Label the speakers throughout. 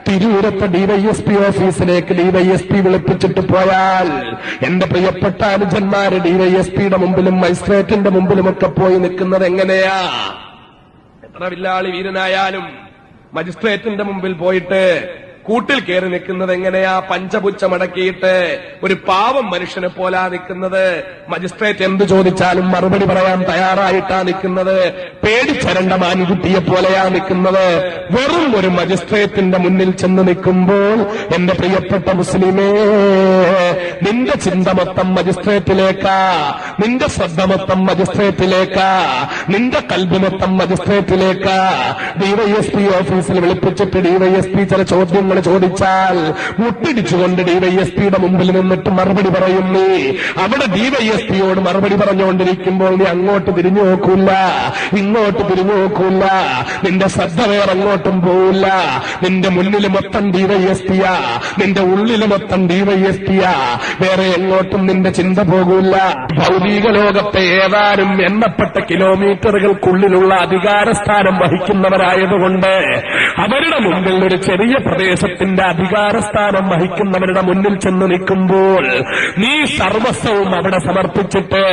Speaker 1: തിരൂരത്തെ DYSP ഓഫീസിലേക്ക് DYSP വിളിപ്പിച്ചിട്ട് പോയാൽ എന്റെ പ്രിയപ്പെട്ട അനുജന്മാര് DYSPയുടെ മുമ്പിലും മജിസ്ട്രേറ്റിന്റെ മുമ്പിലുമൊക്കെ പോയി നിൽക്കുന്നത് എങ്ങനെയാ? എത്ര വില്ലാളി വീരനായാലും മജിസ്ട്രേറ്റിന്റെ മുമ്പിൽ പോയിട്ട് കൂട്ടിൽ കയറി നിൽക്കുന്നത് എങ്ങനെയാ? പഞ്ചപുച്ഛമടക്കിയിട്ട് ഒരു പാവം മനുഷ്യനെ പോലാ നിൽക്കുന്നത്. മജിസ്ട്രേറ്റ് എന്ത് ചോദിച്ചാലും മറുപടി പറയാൻ തയ്യാറായിട്ടാ നിൽക്കുന്നത്. പേടിച്ചരണ്ട മാൻകുട്ടിയെ പോലെയാ നിൽക്കുന്നത്. വെറും ഒരു മജിസ്ട്രേറ്റിന്റെ മുന്നിൽ ചെന്ന് നിൽക്കുമ്പോൾ എന്റെ പ്രിയപ്പെട്ട മുസ്ലിമേ, നിന്റെ ചിന്ത മൊത്തം മജിസ്ട്രേറ്റിലേക്കാ, നിന്റെ ശ്രദ്ധ മൊത്തം മജിസ്ട്രേറ്റിലേക്കാ, നിന്റെ കൽബ് മൊത്തം മജിസ്ട്രേറ്റിലേക്കാ. DYSP ഓഫീസിൽ വിളിപ്പിച്ചിട്ട് DYSP ചില ചോദ്യങ്ങൾ ചോദിച്ചാൽ മുട്ടിടിച്ചുകൊണ്ട് DYSPയുടെ മുമ്പിൽ നിന്നിട്ട് മറുപടി പറയും. നീ അവിടെ DYSPയോട് മറുപടി പറഞ്ഞുകൊണ്ടിരിക്കുമ്പോൾ നീ അങ്ങോട്ട് തിരിഞ്ഞു നോക്കൂല, ഇങ്ങോട്ട് തിരിഞ്ഞു നോക്കൂല, നിന്റെ ശ്രദ്ധ വേറെ അങ്ങോട്ടും പോവില്ല. നിന്റെ മുന്നിൽ മൊത്തം DYSPയാ, നിന്റെ ഉള്ളിൽ മൊത്തം DYSPയാ, വേറെ എങ്ങോട്ടും നിന്റെ ചിന്ത പോകൂല. ഭൗതിക ലോകത്തെ ഏതാനും എണ്ണപ്പെട്ട കിലോമീറ്ററുകൾക്കുള്ളിലുള്ള അധികാരസ്ഥാനം വഹിക്കുന്നവരായതുകൊണ്ട് അവരുടെ മുമ്പിൽ ഒരു ചെറിയ പ്രദേശത്തിന്റെ അധികാരസ്ഥാനം വഹിക്കുന്നവരുടെ മുന്നിൽ ചെന്ന് നിൽക്കുമ്പോൾ നീ സർവസ്വവും അവിടെ സമർപ്പിച്ചിട്ട്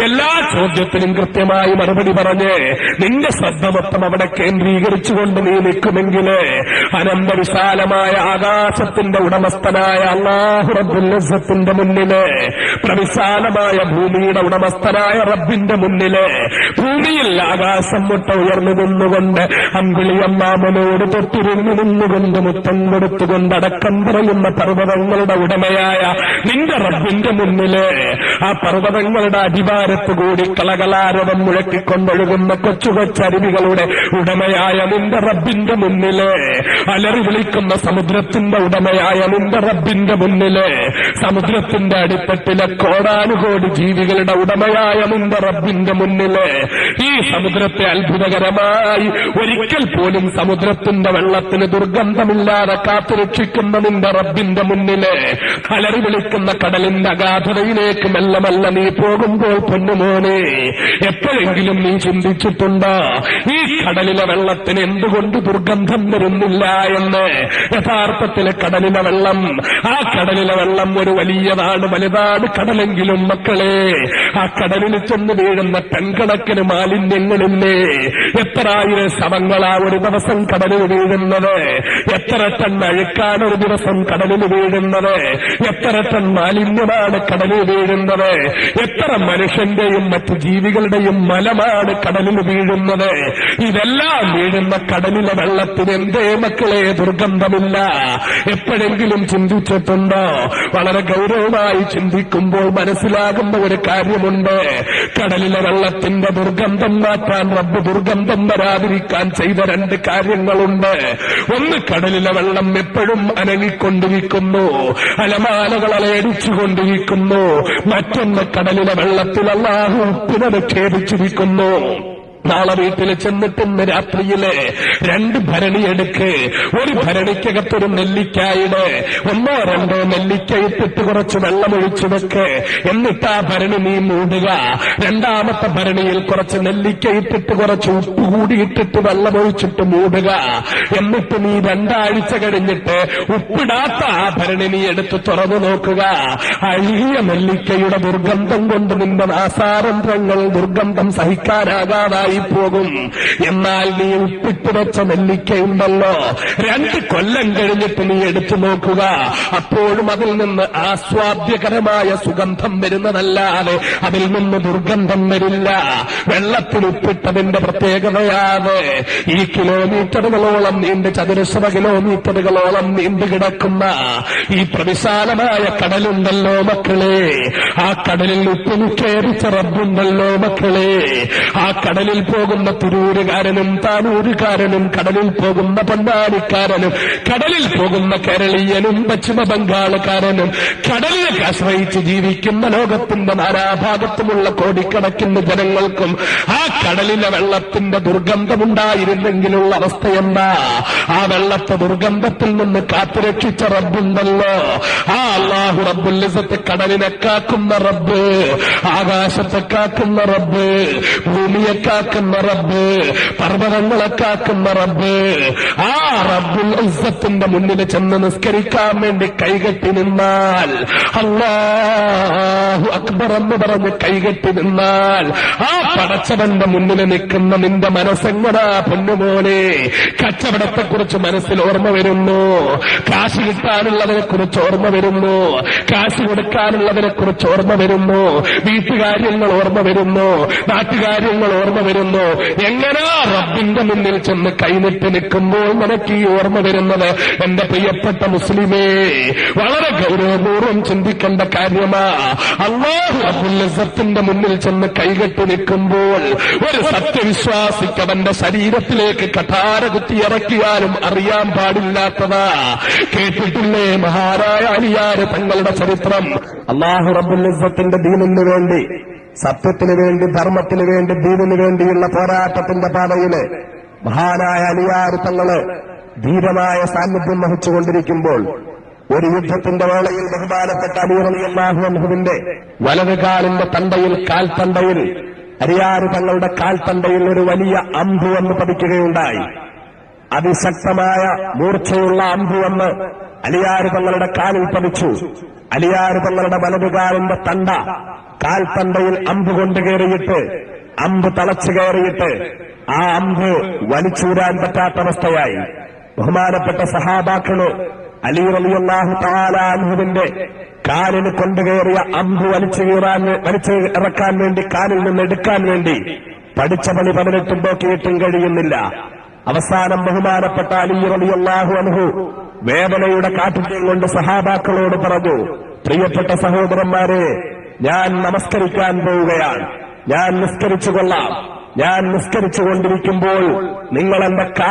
Speaker 1: എല്ലാ ചോദ്യത്തിനും കൃത്യമായി മറുപടി പറഞ്ഞ് നിന്റെ ശ്രദ്ധ മൊത്തം അവിടെ കേന്ദ്രീകരിച്ചുകൊണ്ട് നീ നിൽക്കുമെങ്കിൽ അനന്തവിശാലമായ ആകാശത്തിന്റെ ഉടമസ്ഥനായ അല്ലാഹു റബ്ബുൽ ഇസ്സത്തിന്റെ മുന്നില്, പ്രവിശാലമായ ഭൂമിയുടെ ഉടമസ്ഥനായ റബ്ബിന്റെ മുന്നില്, ഭൂമിയിൽ ആകാശം മുട്ട ഉയർന്നു നിന്നുകൊണ്ട് അമ്പിളിയമ്മാമനോട് തൊട്ടിരുന്നു നിന്നുകൊണ്ട് മുത്തം കൊടുത്തുകൊണ്ട് അടക്കം പറയുന്ന പർവ്വതങ്ങളുടെ ഉടമയായ നിന്റെ റബ്ബിന്റെ മുന്നില്, ആ പർവ്വതങ്ങളുടെ അടിവാരത്തുകൂടി കളകളാരവം മുഴക്കിക്കൊണ്ടൊഴുകുന്ന കൊച്ചു കൊച്ചരുവികളുടെ ഉടമയായ നിന്റെ റബ്ബിന്റെ മുന്നില്, അലറി വിളിക്കുന്ന സമുദ്രത്തിന്റെ ഉടമയായ നിന്റെ റബ്ബിന്റെ മുന്നില്, സമുദ്രത്തിന്റെ അടിത്തട്ടിലെ കോടാനുകോടി ജീവികളുടെ ഉടമയായ നിന്റെ റബ്ബിന്റെ മുന്നില്, ഈ സമുദ്രത്തെ അത്ഭുതകരമായി ഒരിക്കൽ പോലും സമുദ്രത്തിന്റെ വെള്ളത്തിന് ദുർഗന്ധമില്ലാതെ കാത്തുരക്ഷിക്കുന്ന നിന്റെ റബ്ബിന്റെ മുന്നില്, അലറി വിളിക്കുന്ന കടലിന്റെ അഗാധതയിലേക്ക് മെല്ലെ മെല്ലെ നീ പോകുമ്പോൾ പൊന്നുമോനെ, എപ്പോഴെങ്കിലും നീ ചിന്തിച്ചിട്ടുണ്ടോ ഈ കടലിലെ വെള്ളത്തിന് എന്തുകൊണ്ട് ദുർഗന്ധം വരുന്നില്ല എന്ന്? യഥാർത്ഥത്തിൽ കടലിലെ വെള്ളം, ആ കടലിലെ വെള്ളം ഒരു വലിയതാണ്, വലുതാണ് കടലെങ്കിലും മക്കളെ, ആ കടലിൽ ചെന്ന് വീഴുന്ന ടൺകണക്കിന് മാലിന്യങ്ങളില്ലേ? എത്ര ആയിരം ശവങ്ങളാ ഒരു ദിവസം കടലിൽ വീഴുന്നത്? എത്ര ടൺ അഴുക്കാണ് ഒരു ദിവസം കടലിൽ വീഴുന്നത്? എത്ര ടൺ മാലിന്യമാണ് കടലിൽ വീഴുന്നത്? എത്ര മനുഷ്യന്റെയും മറ്റു ജീവികളുടെയും മലമാണ് കടലിൽ വീഴുന്നത്? ഇതെല്ലാം വീഴുന്ന കടലിലെ വെള്ളത്തിന് എന്തേ മക്കളെ ദുർഗന്ധമില്ല? എപ്പോഴെങ്കിലും ചിന്തിച്ചിട്ടുണ്ടോ? വളരെ ഗൗരവമായി ചിന്തിക്കുമ്പോൾ മനസ്സിലാകുന്ന ഒരു കാര്യമുണ്ട്. കടലിലെ വെള്ളത്തിന്റെ ദുർഗന്ധം മാറ്റാൻ റബ്ബ് ദുർഗന്ധം വരാതിരിക്കാൻ ചെയ്ത രണ്ട് കാര്യങ്ങളുണ്ട്. ഒന്ന്, കടലിലെ വെള്ളം എപ്പോഴും അനങ്ങിക്കൊണ്ടിരിക്കുന്നു, അലമാലകൾ അലയടിച്ചുകൊണ്ടിരിക്കുന്നു. മറ്റൊന്ന്, കടലിലെ വെള്ളത്തിൽ അല്ലാഹു ഉപ്പിനെ നിക്ഷേപിച്ചിരിക്കുന്നു. നാളെ വീട്ടിൽ ചെന്നിട്ട് ഇന്ന് രാത്രിയില് 2 ഭരണി എടുക്ക്. ഒരു ഭരണിക്കകത്തൊരു നെല്ലിക്കായിട്, 1-2 നെല്ലിക്കയിട്ടിട്ട് കുറച്ച് വെള്ളമൊഴിച്ചു വെക്ക്. എന്നിട്ട് ആ ഭരണി നീ മൂടുക. രണ്ടാമത്തെ ഭരണിയിൽ കുറച്ച് നെല്ലിക്കയിട്ടിട്ട് കുറച്ച് ഉപ്പ് കൂടിയിട്ടിട്ട് വെള്ളമൊഴിച്ചിട്ട് മൂടുക. എന്നിട്ട് നീ 2 ആഴ്ച കഴിഞ്ഞിട്ട് ഉപ്പിടാത്ത ആ ഭരണി നീ എടുത്ത് തുറന്നു നോക്കുക. അഴുകിയ നെല്ലിക്കയുടെ ദുർഗന്ധം കൊണ്ട് നിന്റെ നാസാരന്ധ്രങ്ങൾ ദുർഗന്ധം സഹിക്കാനാകാതായി പോകും. എന്നാൽ നീ ഉപ്പിട്ട് വെച്ച നെല്ലിക്കയുണ്ടല്ലോ, 2 കൊല്ലം കഴിഞ്ഞിട്ട് നീ എടുത്തു നോക്കുക. അപ്പോഴും അതിൽ നിന്ന് ആസ്വാദ്യകരമായ സുഗന്ധം വരുന്നതല്ലാതെ അതിൽ നിന്ന് ദുർഗന്ധം വരില്ല. വെള്ളത്തിൽ ഉപ്പിട്ടതിന്റെ പ്രത്യേകതയാണ് ഈ കിലോമീറ്ററുകളോളം നീണ്ട്, ചതുരശ്ര കിലോമീറ്ററുകളോളം നീണ്ടു കിടക്കുന്ന ഈ പ്രവിശാലമായ കടലുണ്ടല്ലോ മക്കളെ, ആ കടലിൽ ഉപ്പ് നിക്ഷേപിച്ച റബ്ബുണ്ടല്ലോ മക്കളെ. ആ കടലിൽ പോകുന്ന തിരൂരുകാരനും താനൂരുകാരനും, കടലിൽ പോകുന്ന പൊന്നാനിക്കാരനും, കടലിൽ പോകുന്ന കേരളീയനും പശ്ചിമ ബംഗാളുകാരനും, കടലിനെ ആശ്രയിച്ച് ജീവിക്കുന്ന ലോകത്തിന്റെ നാനാഭാഗത്തുമുള്ള കോടിക്കണക്കിന് ജനങ്ങൾക്കും ആ കടലിലെ വെള്ളത്തിന്റെ ദുർഗന്ധമുണ്ടായിരുന്നെങ്കിലുള്ള അവസ്ഥയെന്താ? ആ വെള്ളത്തെ ദുർഗന്ധത്തിൽ നിന്ന് കാത്തുരക്ഷിച്ച റബ്ബുണ്ടല്ലോ, ആ അല്ലാഹു റബ്ബുൽ ഇസ്സത്ത് കടലിനെ കാക്കുന്ന റബ്ബ്, ആകാശത്തെ കാക്കുന്ന റബ്ബ്, ഭൂമിയെ കാക്കുന്ന കാക്കുന്ന റബ്ബ്, പർവ്വതങ്ങളെ കാക്കുന്ന റബ്ബ്, ആ റബ്ബുൽ ഇസ്സത്തിന്റെ മുന്നിൽ ചെന്ന് നിസ്കരിക്കാൻ വേണ്ടി കൈകെട്ടി നിന്നാൽ, അല്ലാഹു അക്ബർ എന്ന് പറഞ്ഞ് കൈകെട്ടി നിന്നാൽ, ആ പടച്ചവന്റെ മുന്നിൽ നിൽക്കുന്ന നിന്റെ മനസ്സെങ്ങടാ പൊന്നുപോലെ? കച്ചവടത്തെക്കുറിച്ച് മനസ്സിൽ ഓർമ്മ വരുന്നു, കാശ് കിട്ടാനുള്ളതിനെ കുറിച്ച് ഓർമ്മ വരുന്നു, കാശ് കൊടുക്കാനുള്ളതിനെ കുറിച്ച് ഓർമ്മ വരുന്നു, വീട്ടുകാര്യങ്ങൾ ഓർമ്മ വരുന്നു, നാട്ടുകാര്യങ്ങൾ ഓർമ്മ വരുന്നു. എങ്ങനെ റബ്ബിന്റെ മുന്നിൽ ചെന്ന് കൈനിട്ട് നിൽക്കുമ്പോൾ നിനക്ക് ഈ ഓർമ്മ വരുന്നത്? എന്റെ പ്രിയപ്പെട്ട മുസ്ലിമേ, വളരെ ഗൗരവപൂർവ്വം ചിന്തിക്കേണ്ട കാര്യമാ. അല്ലാഹു റബ്ബുൽ ഇസ്സത്തിന്റെ മുന്നിൽ ചെന്ന് കൈകെട്ടി നിൽക്കുമ്പോൾ ഒരു സത്യവിശ്വാസിക്ക് അവന്റെ ശരീരത്തിലേക്ക് കഠാര കുത്തിയിറക്കിയാലും അറിയാൻ പാടില്ലാത്തതാ. കേട്ടിട്ടില്ലേ മഹാരായ അലിയാർ തങ്ങളുടെ ചരിത്രം? അല്ലാഹു റബ്ബുൽ ഇസ്സത്തിന്റെ ദീനിന് വേണ്ടി, സത്യത്തിന് വേണ്ടി, ധർമ്മത്തിന് വേണ്ടി, ദീനിന് വേണ്ടിയുള്ള പോരാട്ടത്തിന്റെ പാതയില് മഹാനായ അലിയാർ തങ്ങള് ധീരമായ സാന്നിധ്യം വഹിച്ചുകൊണ്ടിരിക്കുമ്പോൾ ഒരു യുദ്ധത്തിന്റെ വേളയിൽ ബഹുമാനപ്പെട്ട അലി റളിയല്ലാഹു അൻഹുവിന്റെ വലതുകാലിന്റെ തണ്ടയിൽ, കാൽത്തണ്ടയിൽ, അലിയാർ തങ്ങളുടെ കാൽത്തണ്ടയിൽ ഒരു വലിയ അമ്പ് വന്ന് പതിക്കുകയുണ്ടായി. അതിശക്തമായ മൂർച്ചയുള്ള അമ്പ് വന്ന് അലിയാർ തങ്ങളുടെ കാലിൽ പതിച്ചു. അലിയാർ തങ്ങളുടെ വലതുകാലിന്റെ തണ്ട കാൽത്തണ്ടയിൽ അമ്പ് കൊണ്ട് കയറിയിട്ട്, അമ്പ് തളച്ചു കയറിയിട്ട് ആ അമ്പ് വലിച്ചൂരാൻ പറ്റാത്തവസ്ഥയായി. ബഹുമാനപ്പെട്ട സഹാബാക്കള് അലി റളിയല്ലാഹു തആല അൻഹുവിന്റെ കാലിന് കൊണ്ടുകയറിയ അമ്പ് വലിച്ചു ഇറക്കാൻ വേണ്ടി, കാലിൽ നിന്ന് എടുക്കാൻ വേണ്ടി പഠിച്ച പണി 18 നോക്കിയിട്ടും കഴിയുന്നില്ല. അവസാനം ബഹുമാനപ്പെട്ട അലി റളിയല്ലാഹു അൻഹു വേദനയുടെ കാഠിന്യം കൊണ്ട് സഹാബാക്കളോട് പറഞ്ഞു, പ്രിയപ്പെട്ട സഹോദരന്മാരെ, ഞാൻ നമസ്കരിക്കാൻ പോവുകയാണ്, ഞാൻ നിസ്കരിച്ചു കൊള്ളാം. ഞാൻ നിസ്കരിച്ചുകൊണ്ടിരിക്കുമ്പോൾ നിങ്ങൾ എന്റെ